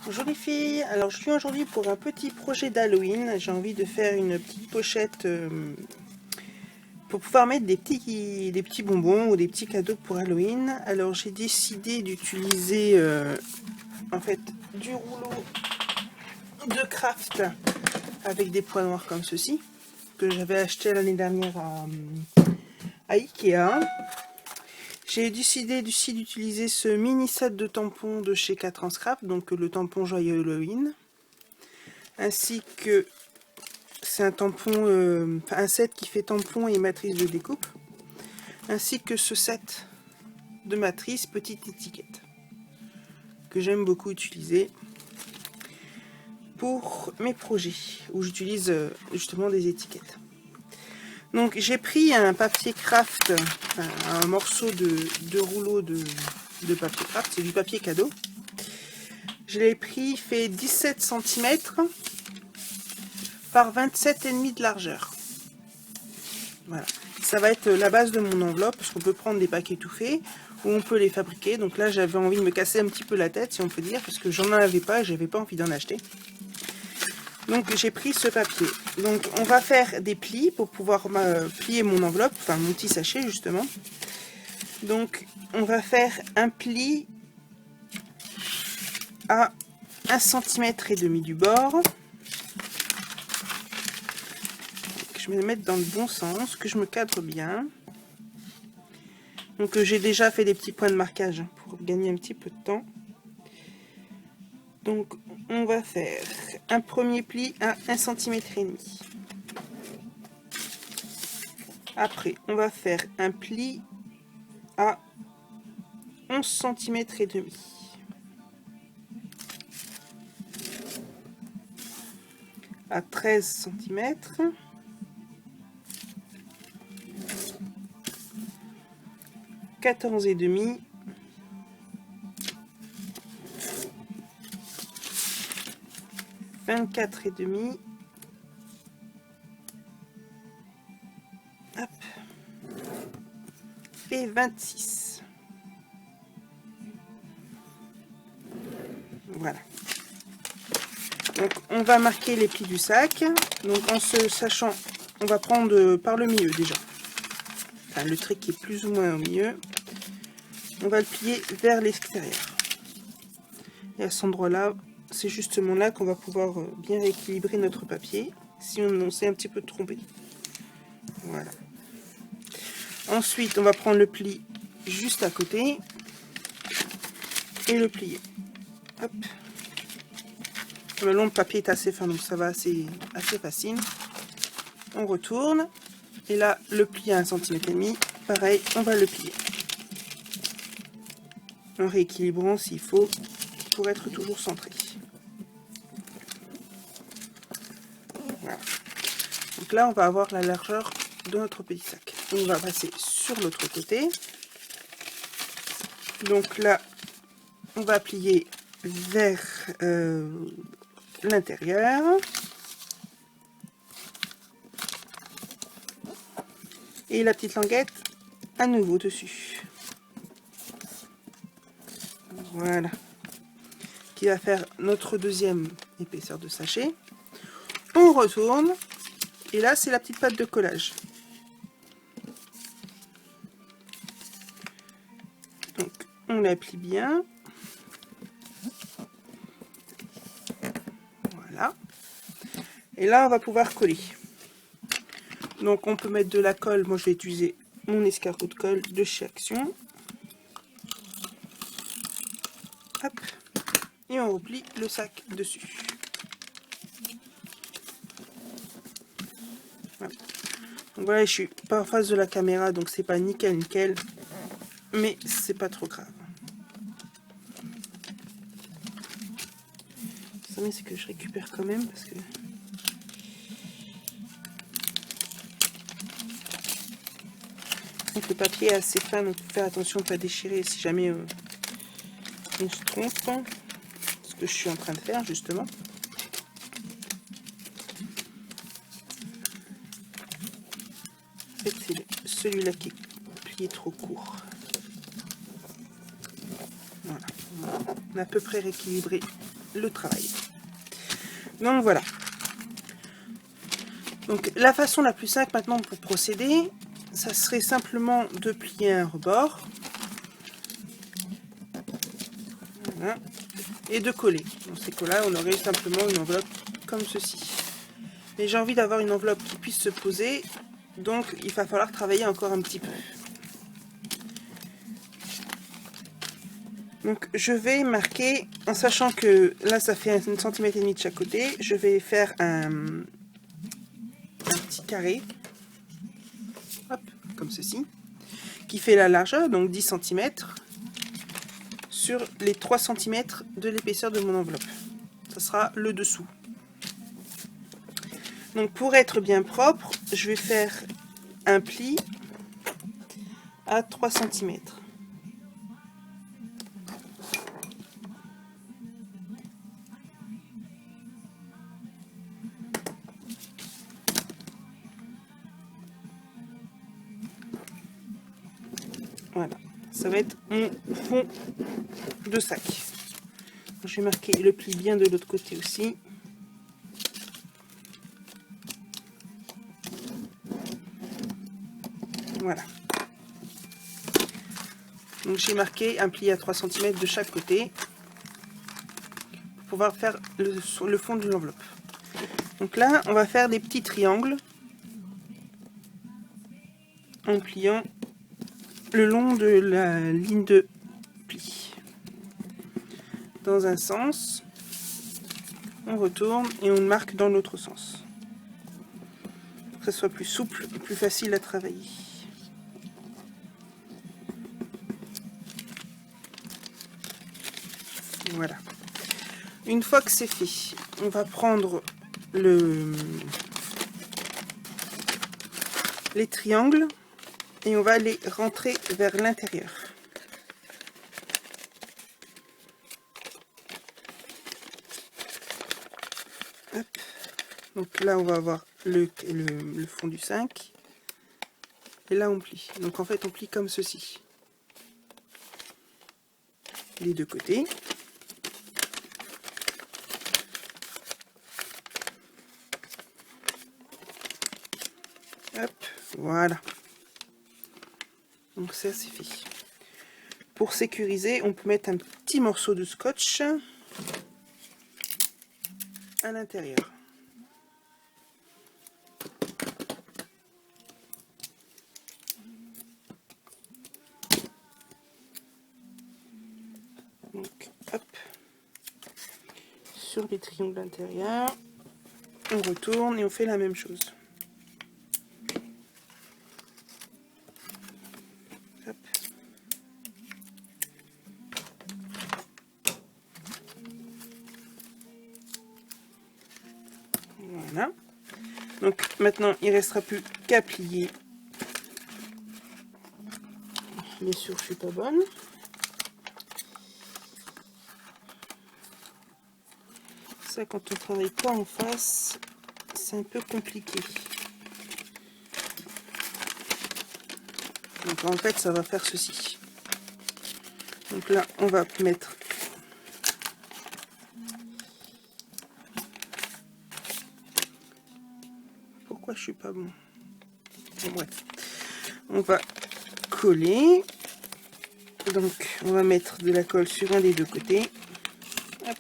Bonjour les filles, alors je suis aujourd'hui pour un petit projet d'Halloween. J'ai envie de faire une petite pochette pour pouvoir mettre des petits bonbons ou des petits cadeaux pour Halloween. Alors j'ai décidé d'utiliser en fait du rouleau de craft avec des points noirs comme ceci, que j'avais acheté l'année dernière à Ikea. J'ai décidé aussi d'utiliser ce mini set de tampons de chez 4 en Scrap, donc le tampon joyeux Halloween, ainsi que c'est un tampon, un set qui fait tampon et matrice de découpe, ainsi que ce set de matrice petite étiquette que j'aime beaucoup utiliser pour mes projets où j'utilise justement des étiquettes. Donc j'ai pris un papier craft, un morceau de rouleau de papier craft, c'est du papier cadeau. Je l'ai pris, fait 17 cm par 27,5 de largeur. Voilà, ça va être la base de mon enveloppe, parce qu'on peut prendre des paquets tout faits ou on peut les fabriquer. Donc là j'avais envie de me casser un petit peu la tête, si on peut dire, parce que j'en avais pas et j'avais pas envie d'en acheter. Donc j'ai pris ce papier. Donc on va faire des plis pour pouvoir plier mon enveloppe, enfin mon petit sachet justement. Donc on va faire un pli à 1,5 cm du bord. Je vais le mettre dans le bon sens, que je me cadre bien. Donc j'ai déjà fait des petits points de marquage pour gagner un petit peu de temps. Donc on va faire un premier pli à 1,5 cm. Après on va faire un pli à 11,5 cm. À 13 cm. 14,5. 24,5. Hop. Et 26. Voilà. Donc on va marquer les plis du sac. Donc en se sachant, on va prendre par le milieu déjà. Enfin, le trait qui est plus ou moins au milieu. On va le plier vers l'extérieur. Et à cet endroit-là, c'est justement là qu'on va pouvoir bien rééquilibrer notre papier, si on s'est un petit peu trompé. Voilà. Ensuite, on va prendre le pli juste à côté et le plier. Hop. Le papier est assez fin, donc ça va assez facile. On retourne. Et là, le pli à 1,5 cm, pareil, on va le plier. En rééquilibrant s'il faut, pour être toujours centré. Voilà. Donc là, on va avoir la largeur de notre petit sac. On va passer sur l'autre côté. Donc là, on va plier vers l'intérieur. Et la petite languette à nouveau dessus. Voilà. Qui va faire notre deuxième épaisseur de sachet. On retourne. Et là, c'est la petite pâte de collage. Donc, on la plie bien. Voilà. Et là, on va pouvoir coller. Donc, on peut mettre de la colle. Moi, je vais utiliser mon escargot de colle de chez Action. Hop. Et on replie le sac dessus. Voilà. Donc voilà, je suis pas en face de la caméra, donc c'est pas nickel, mais c'est pas trop grave. Ça, mais c'est que je récupère quand même parce que donc le papier est assez fin, donc faut faire attention de ne pas déchirer si jamais on se trompe. Ce que je suis en train de faire justement. En fait, c'est celui-là qui est plié trop court. Voilà. On a à peu près rééquilibré le travail. Donc voilà. Donc la façon la plus simple maintenant pour procéder, ça serait simplement de plier un rebord. Voilà. Et de coller. Dans ces cas-là, on aurait simplement une enveloppe comme ceci. Mais j'ai envie d'avoir une enveloppe qui puisse se poser, donc il va falloir travailler encore un petit peu. Donc je vais marquer, en sachant que là ça fait 1,5 cm de chaque côté, je vais faire un petit carré, hop, comme ceci, qui fait la largeur, donc 10 cm, sur les 3 cm de l'épaisseur de mon enveloppe. Ça sera le dessous. Donc pour être bien propre, je vais faire un pli à 3 cm. Voilà, ça va être mon fond de sac. Je vais marquer le pli bien de l'autre côté aussi. Voilà. Donc j'ai marqué un pli à 3 cm de chaque côté pour pouvoir faire le fond de l'enveloppe. Donc là, on va faire des petits triangles en pliant le long de la ligne de pli. Dans un sens, on retourne et on marque dans l'autre sens. Pour que ça soit plus souple et plus facile à travailler. Voilà. Une fois que c'est fait, on va prendre les triangles et on va les rentrer vers l'intérieur. Donc là, on va avoir le fond du 5. Et là, on plie. Donc en fait, on plie comme ceci. Les deux côtés. Hop, voilà. Donc ça, c'est fait. Pour sécuriser, on peut mettre un petit morceau de scotch à l'intérieur. Donc, hop, sur les triangles intérieurs, on retourne et on fait la même chose. Hop. Voilà. Donc maintenant, il ne restera plus qu'à plier. Bien sûr, je suis pas bonne. Ça, quand on travaille pas en face, c'est un peu compliqué. Donc en fait, ça va faire ceci. Donc là, on va mettre pourquoi je suis pas bon. Bon, bref. On va coller. Donc on va mettre de la colle sur un des deux côtés. Hop.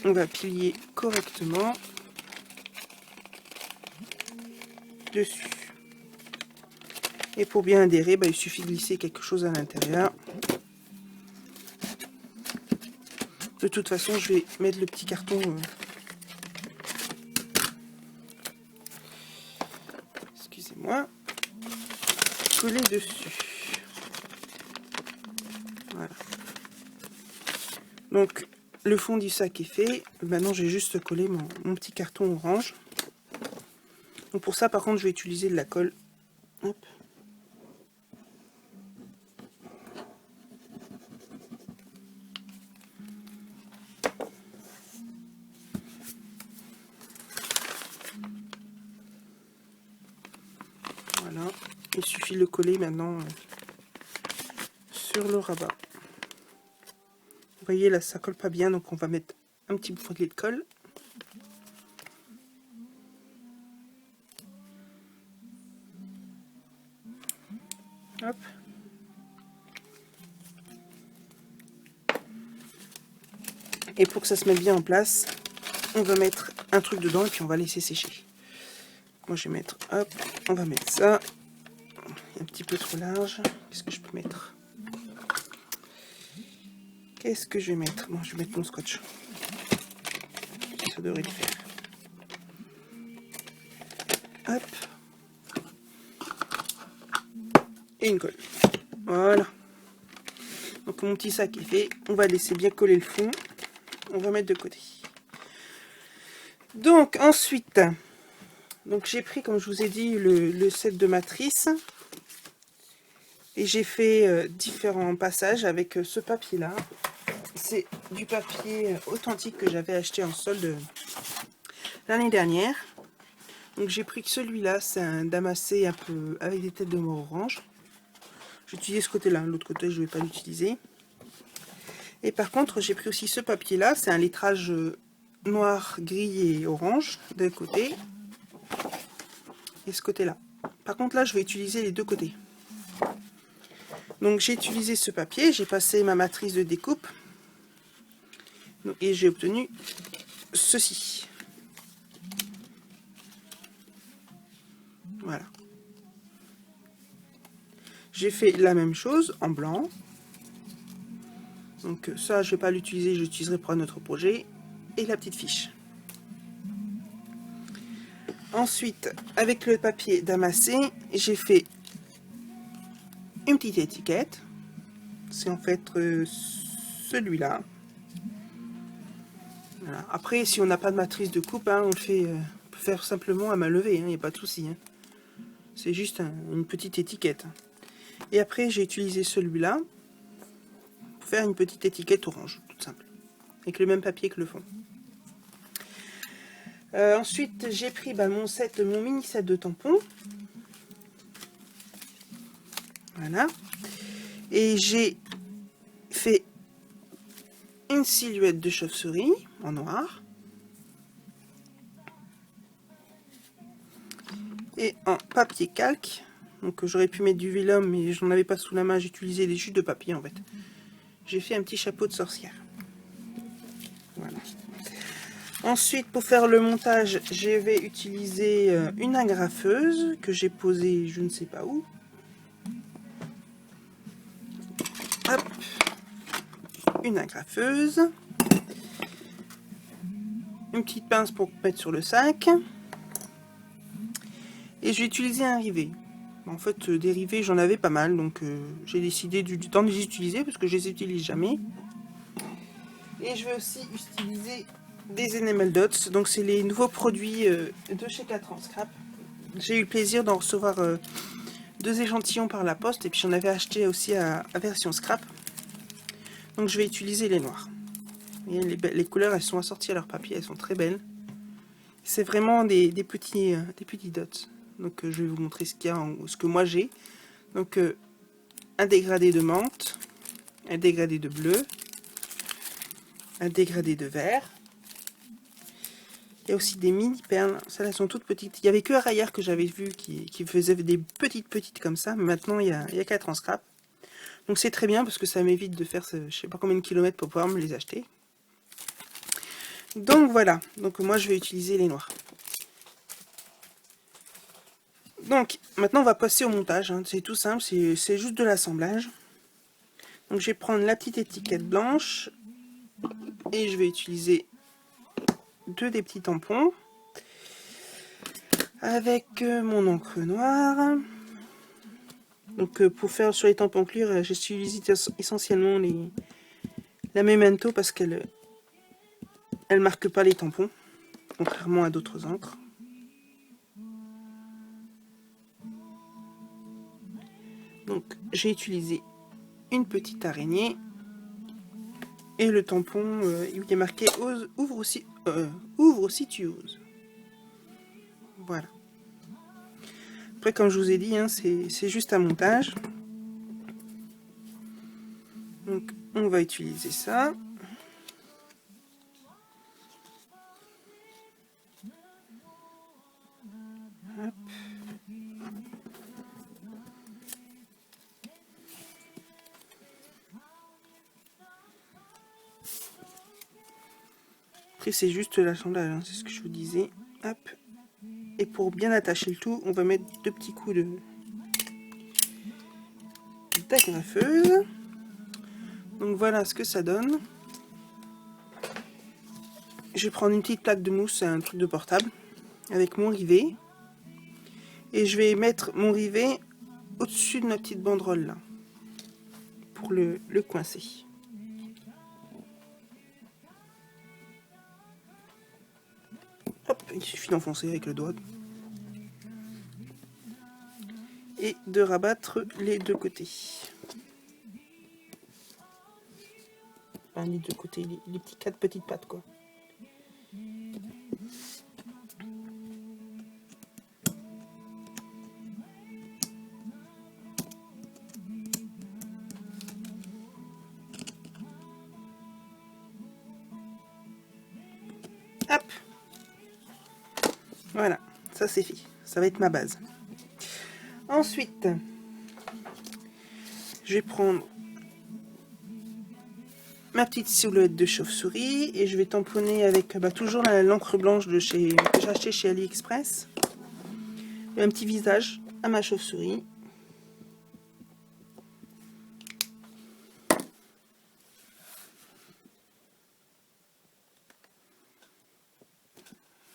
On va plier correctement dessus. Et pour bien adhérer, il suffit de glisser quelque chose à l'intérieur. De toute façon, je vais mettre le petit carton excusez-moi, coller dessus. Voilà. Donc le fond du sac est fait. Maintenant, j'ai juste collé mon petit carton orange. Donc pour ça, par contre, je vais utiliser de la colle. Hop. Voilà, il suffit de le coller maintenant sur le rabat. voyez là, ça colle pas bien, donc on va mettre un petit bourrelet de colle. Hop. Et pour que ça se mette bien en place, on va mettre un truc dedans et puis on va laisser sécher. Moi je vais mettre, hop, on va mettre ça. Un petit peu trop large. Qu'est-ce que je peux mettre? Qu'est-ce que je vais mettre? Bon, je vais mettre mon scotch. Ça devrait le faire. Hop. Et une colle. Voilà. Donc mon petit sac est fait. On va laisser bien coller le fond. On va mettre de côté. Donc ensuite, donc j'ai pris, comme je vous ai dit, le set de matrice. Et j'ai fait différents passages avec ce papier là. C'est du papier authentique que j'avais acheté en solde l'année dernière. Donc j'ai pris que celui-là, c'est un damassé un peu avec des têtes de mort orange. J'ai utilisé ce côté-là, l'autre côté je ne vais pas l'utiliser. Et par contre j'ai pris aussi ce papier-là, c'est un lettrage noir, gris et orange d'un côté. Et ce côté-là. Par contre là je vais utiliser les deux côtés. Donc j'ai utilisé ce papier, j'ai passé ma matrice de découpe. Et j'ai obtenu ceci. Voilà. J'ai fait la même chose en blanc. Donc ça, je ne vais pas l'utiliser, je l'utiliserai pour un autre projet. Et la petite fiche. Ensuite, avec le papier damassé, j'ai fait une petite étiquette. C'est en fait celui-là. Voilà. Après, si on n'a pas de matrice de coupe, hein, on peut faire simplement à main levée, il n'y a pas de souci. Hein. C'est juste une petite étiquette. Et après, j'ai utilisé celui-là pour faire une petite étiquette orange, toute simple, avec le même papier que le fond. Ensuite, j'ai pris mon mini set de tampons. Voilà. Et j'ai fait une silhouette de chauve-souris en noir. Et en papier calque. Donc j'aurais pu mettre du vélum, mais je n'en avais pas sous la main, j'ai utilisé des jus de papier en fait. J'ai fait un petit chapeau de sorcière. Voilà. Ensuite, pour faire le montage, je vais utiliser une agrafeuse que j'ai posée je ne sais pas où. Hop. Une agrafeuse. Une petite pince pour mettre sur le sac. Et je vais utiliser un rivet. En fait, des rivets, j'en avais pas mal, donc j'ai décidé du temps de les utiliser parce que je les utilise jamais. Et je vais aussi utiliser des Enamel Dots, donc c'est les nouveaux produits de chez 4 ans Scrap. J'ai eu le plaisir d'en recevoir 2 échantillons par la poste, et puis j'en avais acheté aussi à version Scrap. Donc je vais utiliser les noirs. Et les couleurs, elles sont assorties à leur papier, elles sont très belles. C'est vraiment des petits dots. Donc je vais vous montrer ce qu'il y a, ce que moi j'ai. Donc un dégradé de menthe, un dégradé de bleu, un dégradé de vert. Il y a aussi des mini perles, celles-là sont toutes petites. Il n'y avait que Rayard que j'avais vu qui faisait des petites comme ça, mais maintenant il y a 4 en scrap. Donc c'est très bien parce que ça m'évite de faire je sais pas combien de kilomètres pour pouvoir me les acheter. Donc voilà, donc moi je vais utiliser les noirs. Donc maintenant on va passer au montage, hein. C'est tout simple, c'est juste de l'assemblage. Donc je vais prendre la petite étiquette blanche et je vais utiliser 2 des petits tampons avec mon encre noire. Donc pour faire sur les tampons cuir, j'utilise essentiellement la Memento parce qu'elle marque pas les tampons, contrairement à d'autres encres. Donc j'ai utilisé une petite araignée et le tampon il est marqué ouvre aussi tu oses. Voilà. Après comme je vous ai dit, hein, c'est juste un montage. Donc on va utiliser ça. Après c'est juste l'assemblage, hein, c'est ce que je vous disais. Hop. Et pour bien attacher le tout, on va mettre 2 petits coups d'agrafeuse. Donc voilà ce que ça donne. Je vais prendre une petite plaque de mousse, un truc de portable, avec mon rivet. Et je vais mettre mon rivet au-dessus de ma petite banderole là, pour le coincer. Hop, il suffit d'enfoncer avec le doigt. Et de rabattre les deux côtés. Enfin, les deux côtés, les petits 4 petites pattes quoi. Hop. Voilà, ça c'est fait. Ça va être ma base. Ensuite, je vais prendre ma petite silhouette de chauve-souris et je vais tamponner avec toujours l'encre blanche que j'ai acheté chez AliExpress. Et un petit visage à ma chauve-souris.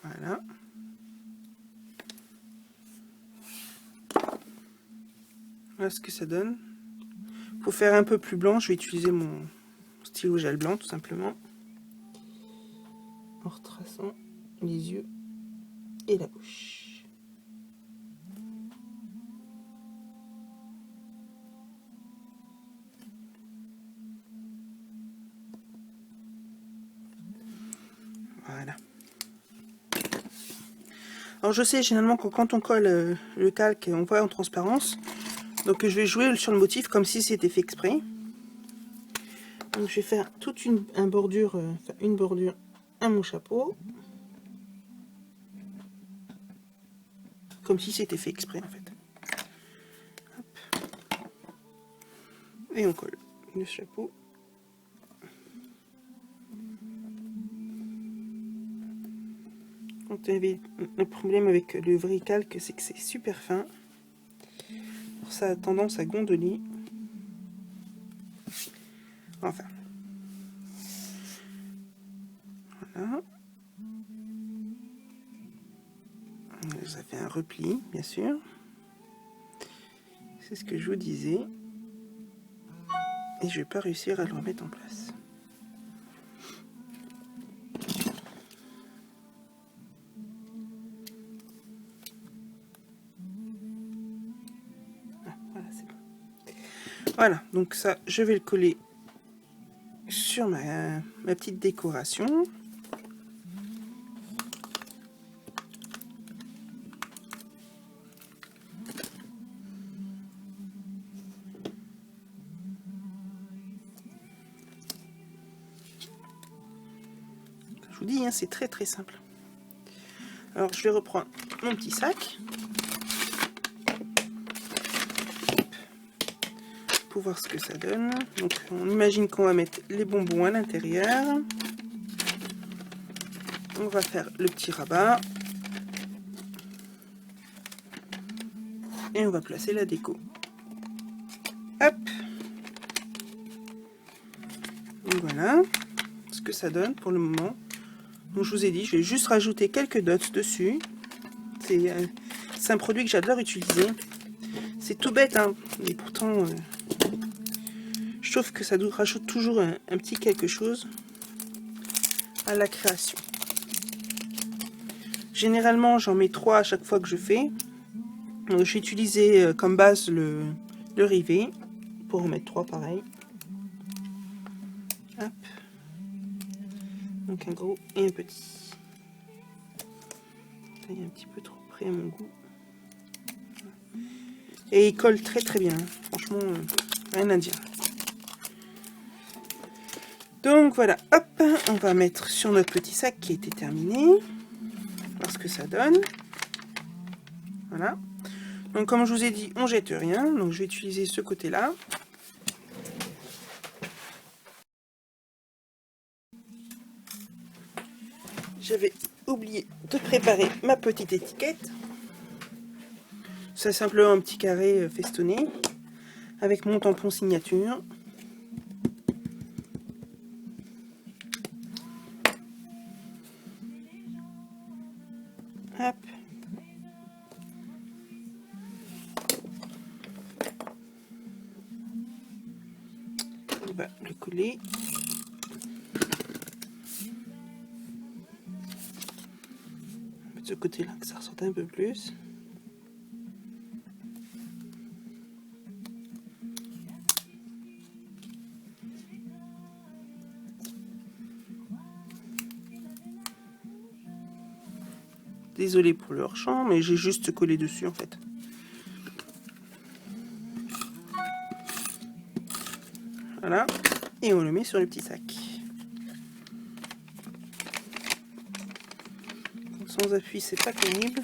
Voilà. Voilà ce que ça donne. Pour faire un peu plus blanc, je vais utiliser mon stylo gel blanc tout simplement. En retraçant les yeux et la bouche. Voilà. Alors je sais généralement que quand on colle le calque, on voit en transparence. Donc je vais jouer sur le motif comme si c'était fait exprès. Donc je vais faire toute une bordure à mon chapeau. Comme si c'était fait exprès en fait. Hop. Et on colle le chapeau. Quand vous avez le problème avec le vrai calque, c'est que c'est super fin. Alors ça a tendance à gondoler. Enfin. Voilà. Ça fait un repli, bien sûr. C'est ce que je vous disais. Et je vais pas réussir à le remettre en place. Voilà, c'est bon. Voilà, donc ça, je vais le coller sur ma petite décoration. Je vous dis, hein, c'est très très simple. Alors je vais reprendre mon petit sac. Pour voir ce que ça donne. Donc on imagine qu'on va mettre les bonbons à l'intérieur. On va faire le petit rabat. Et on va placer la déco. Hop. Donc voilà ce que ça donne pour le moment. Donc je vous ai dit, je vais juste rajouter quelques dots dessus. C'est un produit que j'adore utiliser. C'est tout bête, hein, mais pourtant je trouve que ça rajoute toujours un petit quelque chose à la création. Généralement j'en mets 3 à chaque fois que je fais. Donc je vais utiliser comme base le rivet pour en mettre 3 pareil. Hop. Donc un gros et un petit. Ça y est un petit peu trop près à mon goût. Et il colle très très bien. Franchement, rien à dire. Donc voilà, hop, on va mettre sur notre petit sac qui était terminé. Voir ce que ça donne. Voilà. Donc comme je vous ai dit, on jette rien. Donc je vais utiliser ce côté-là. j'avais oublié de préparer ma petite étiquette. C'est simplement un petit carré festonné avec mon tampon signature. Hop. On va le coller. De ce côté-là que ça ressorte un peu plus. Désolé pour le hors-champ, mais j'ai juste collé dessus en fait. Voilà, et on le met sur le petit sac. Sans appui, c'est pas pénible.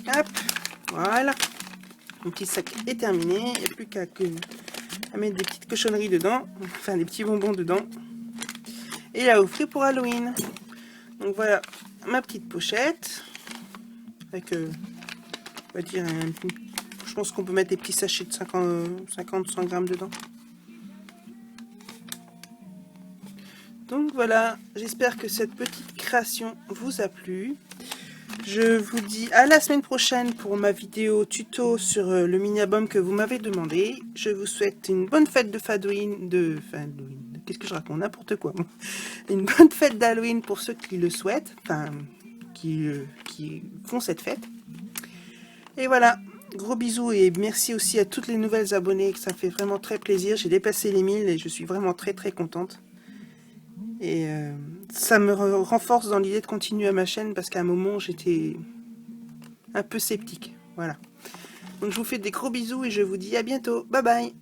Hop, voilà. Mon petit sac est terminé. Il n'y a plus qu'à mettre des petites cochonneries dedans, enfin des petits bonbons dedans, et à offrir pour Halloween. Donc voilà ma petite pochette avec, on va dire, je pense qu'on peut mettre des petits sachets de 50-100 grammes dedans. Donc voilà, j'espère que cette petite création vous a plu. Je vous dis à la semaine prochaine pour ma vidéo tuto sur le mini-album que vous m'avez demandé. Je vous souhaite une bonne fête de Halloween, qu'est-ce que je raconte, n'importe quoi. Une bonne fête d'Halloween pour ceux qui le souhaitent, enfin qui font cette fête. Et voilà, gros bisous et merci aussi à toutes les nouvelles abonnées, que ça fait vraiment très plaisir. J'ai dépassé les 1000 et je suis vraiment très contente. Et ça me renforce dans l'idée de continuer à ma chaîne parce qu'à un moment j'étais un peu sceptique. Voilà. Donc je vous fais des gros bisous et je vous dis à bientôt. Bye bye.